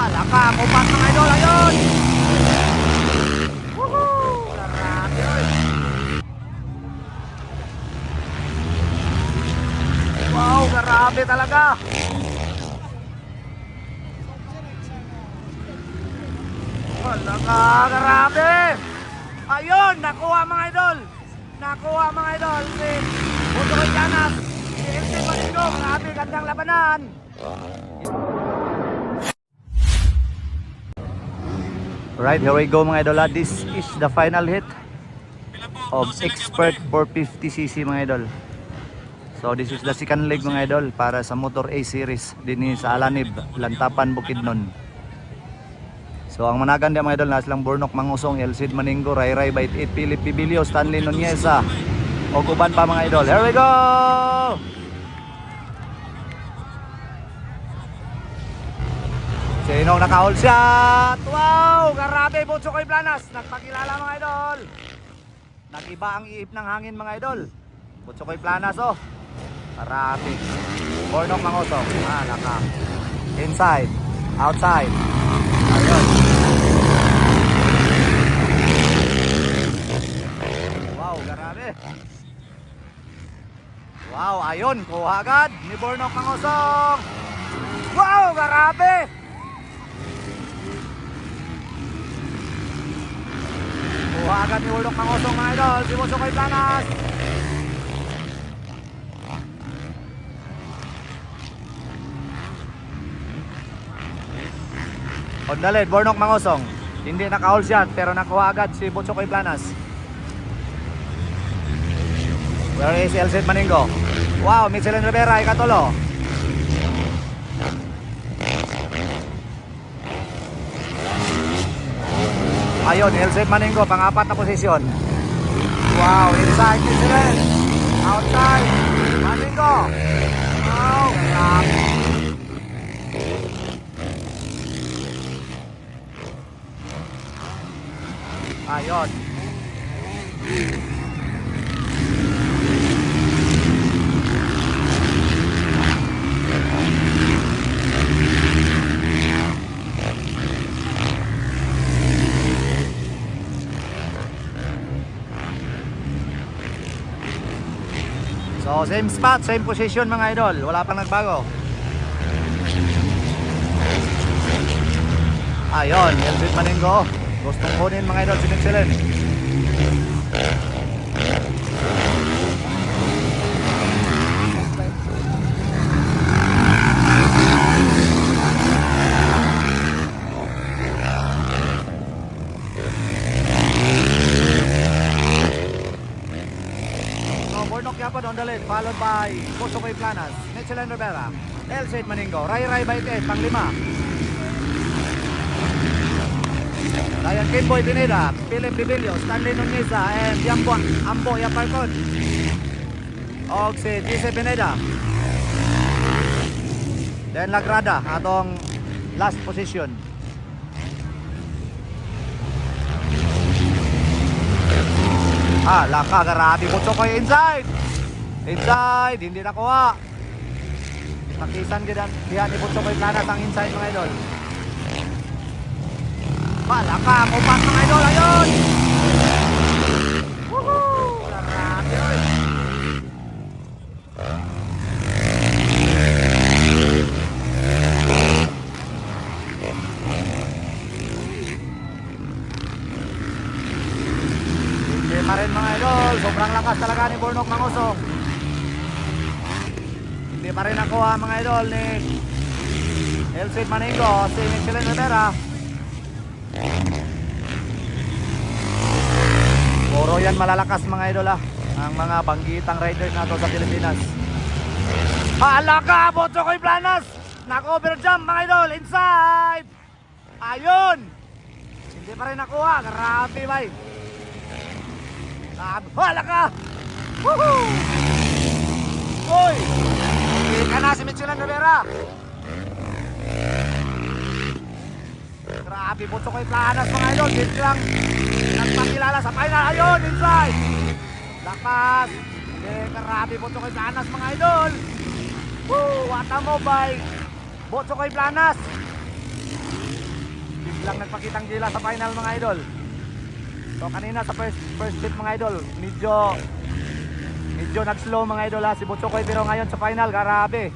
Wala ka, kupat mga idol, ayun! Woohoo! Grabe yun! Wow, grabe talaga! Wala ka, grabe! Ayun, nakuha mga idol! Nakuha mga idol! Si Butoy Llanas! Si MC Maringo! Grabe, gandang labanan! Right, here we go mga idol. This is the final hit of Expert 450cc mga idol. So this is the second leg mga idol para sa Motor A Series din sa Alanib, Lantapan, Bukidnon. So ang managan dia mga idol na silang Bornok Mangusong, Elcid Maningo, Rayray Bait 8, Philip Pibilio, Stanley Nuneza o uban pa mga idol. Here we go! Sinong naka-all shot? Wow! Grabe, Butsokoy Planas. Nagpakilala mga idol. Nag-iba ang iip ng hangin mga idol. Butsokoy Planas oh. Grabe. Bornok Mangusong. Naka. Inside. Outside. Ayun. Wow, grabe. Wow, ayun. Kuha agad ni Bornok Mangusong. Wow, grabe. Kuha agad ni Bornok Mangusong mga idol. Si Butsokoy Planas. Ondalit, Bornok Mangusong. Hindi naka-all shot pero nakuha agad si Butsokoy Planas. Where is Elcid Maningo? Wow, Michelin Rivera, ikatulo. Ayun, Elcid Maningo, pang-apat na posisyon. Wow, inside Michelin. Outside Maningo. Wow, grabe. Ayun. So same spot, same position mga idol. Wala pang nagbago. Ayun, Elcid Maningo. Gustong kunin mga idol si Michelin. So Bornok Yapad on the lead, followed by Butsokoy Planas, Michelin Rivera, Elcid Maningo, Rayray Bait 8, pang-5. Ryan Kimboy Pineda, Philip Pibilio, Stanley Nuneza, and Ambo Yaparcon. Og si Jose Pineda. Then Lagrada, atong last position. Laka, grabe. Butsokoy inside. Inside, hindi nakuha. Pakisan diyan ni Butsokoy Planas ang inside mga idol. Malaka, kupat mga idol, ayun! Woohoo! Grabe yun! Hindi pa rin mga idol, sobrang lakas talaga ni Bornok Mangusong. Hindi pa rin nakuha mga idol ni Elcid Maningo, si Michelin Rivera. Puro yan malalakas mga idol ang mga banggitang riders nato sa Pilipinas. Alaka, Butsokoy Planas. Naka-over jump mga idol, inside. Ayun. Hindi pa rin nakuha, grabe bay. Alaka. Woohoo. Uy. Ika na si Michelin Rivera. Grabe, Butsokoy Planas mga idol. Dito lang nagpakilala sa final. Ayun, inside. Lakas. Grabe, Butsokoy Planas mga idol. Woo, what a move by Butsokoy Planas. biglang nagpakitang gila sa final mga idol. So kanina sa first hit mga idol, medyo nag-slow mga idol ha, si Butchokoy, pero ngayon sa final, grabe.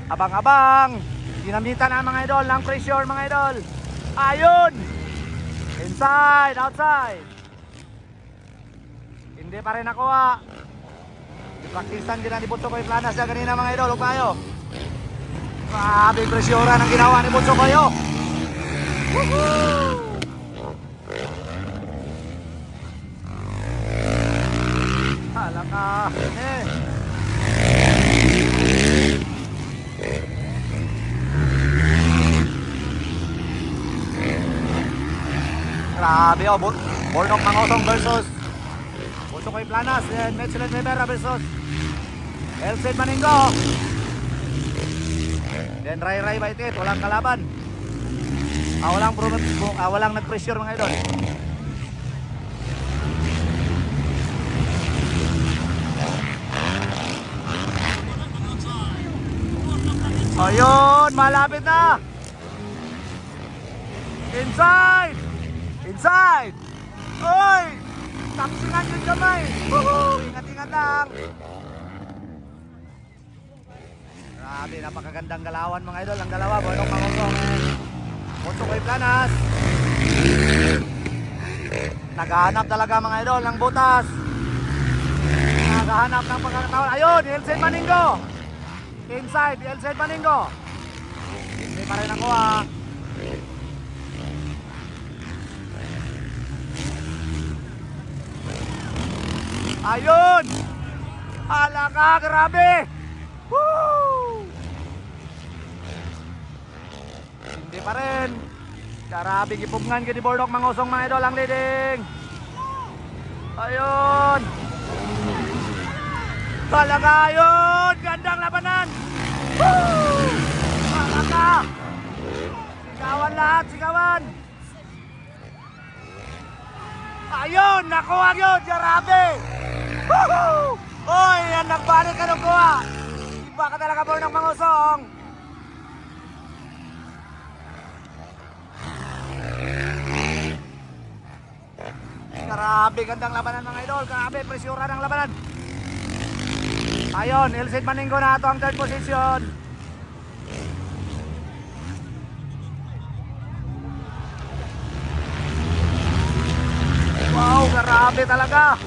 Abang-abang, ginamitan na mga idol ng pressure mga idol. Ayun! Inside, outside. Hindi pa rin nakuha. Praktisan din ni Butchokoy Planas siya kanina mga idol. Huwag tayo. Grabe pressure ang ginawa ni Butchokoy. Woohoo! Halaka. Grabe Bornok Mangosong versus Butchokoy Planas and Michelin Rivera versus Elcid Maningo. Then Ray Baitit, walang kalaban. Walang nag-pressure mga idol. Ayun, malapit na. Inside! Inside! Oy! Tapsingan yung kamay. Ingat-ingat lang. Grabe, napakagandang galawan mga idol. Ang dalawa, Bornok Mangosong and Butchokoy Planas. Naghahanap talaga mga idol ng butas. Naghahanap ng pagkakataon. Ayun, Elcid Maningo. Inside, Elcid Maningo. Hindi pa rin nakuha. Ayun! Alaka, grabe! Woo! Hindi pa rin. Grabe, gipugnan ka ni Bornok Mangosong mga idol ang leading. Ayun! Talaga, ayun! Gandang labanan! Woo! Alaka! Sigawan lahat, sigawan! Ayun! Nakuha yun! Grabe! Woohoo! Oy! Yan, nagbalik ka nung kuha! Iba ka talaga, Bornok Mangosong! Grabe, gandang labanan mga idol. Grabe, presyura ng labanan. Ayun, Elcid Maningo na ito ang third position. Wow, grabe talaga.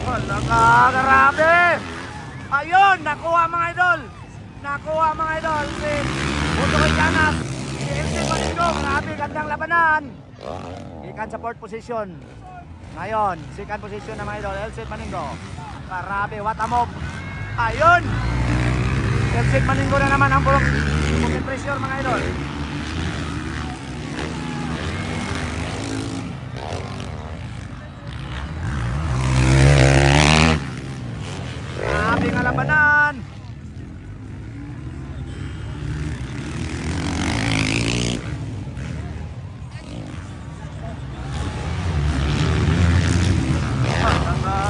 Talaga, grabe. Ayun, nakuha mga idol. Nakuha mga idol. Si Butchokoy Planas. Si Elcid Maningo, grabe, gandang labanan. Ikan sa fourth position. Ngayon, second position na mga idol, Elcid Maningo. Grabe, what a move. Ayun! Elcid Maningo na naman ang bukit pressure mga idol. Grabe nga labanan.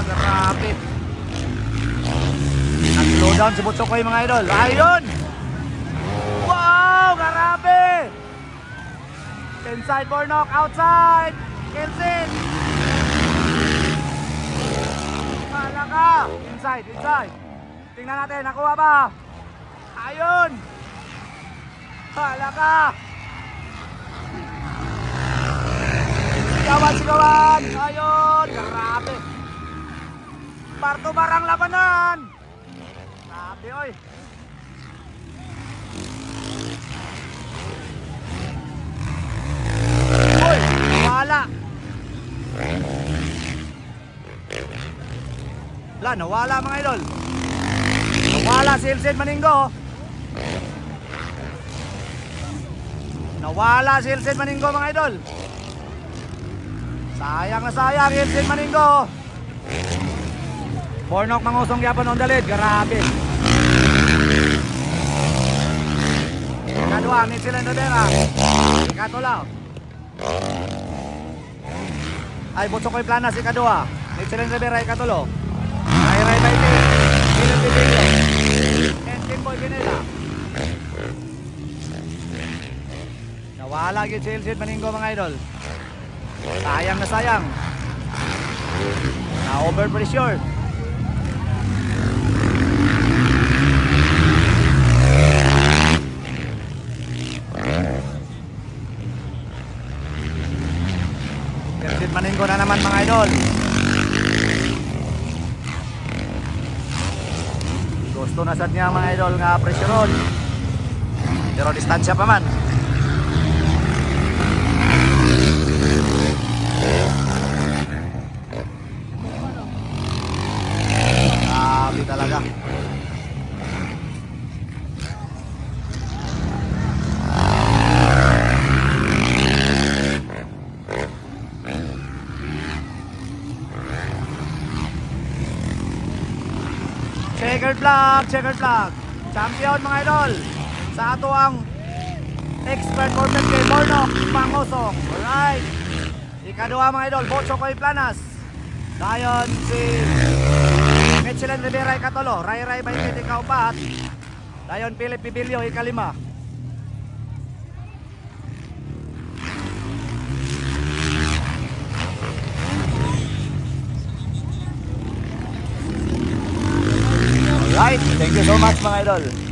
Grabe. Nag-slow down si Butchokoy mga idol. Ayun! Wow! Grabe! Inside Bornok, outside! Elcid! Malaka! Inside, inside! Tingnan natin, nakuha ba? Ayun! Malaka! Sigawan, sigawan! Ayun! Grabe! Parto barang labanan. Grabe oy. Uy, nawala. Nawala mga idol. Nawala si Elcid Maningo. Nawala si Elcid Maningo mga idol. Sayang na sayang Elcid Maningo. Bornok Mangosong yapon on the lead. Grabe. Kadua, Michelin Rivera. Ikatulaw. Ay, Butchokoy Planas ikadua. Michelin Rivera ikatulo. Ray Baitit. Milan Pitillo. And Timboy Pineda. Wala gyud si Ilsid Maninggo mga idol. Sayang na sayang. Na over pressure. Ilsid Maninggo na naman mga idol. Gusto na sad niya mga idol nga pressureon. Pero distansya pa man. Grabe talaga. Checkered flag. Champion mga idol. Sa ato ang expert corporate kay Borno Pangosong. Alright. Ikaduha mga idol, Bocho Koy Planas. Dayon si Michelin Rivera ikatulo, Ray Ray Baykit ikaupat. Dayon Philip Pibilio ikalima. Alright, thank you so much mga idol.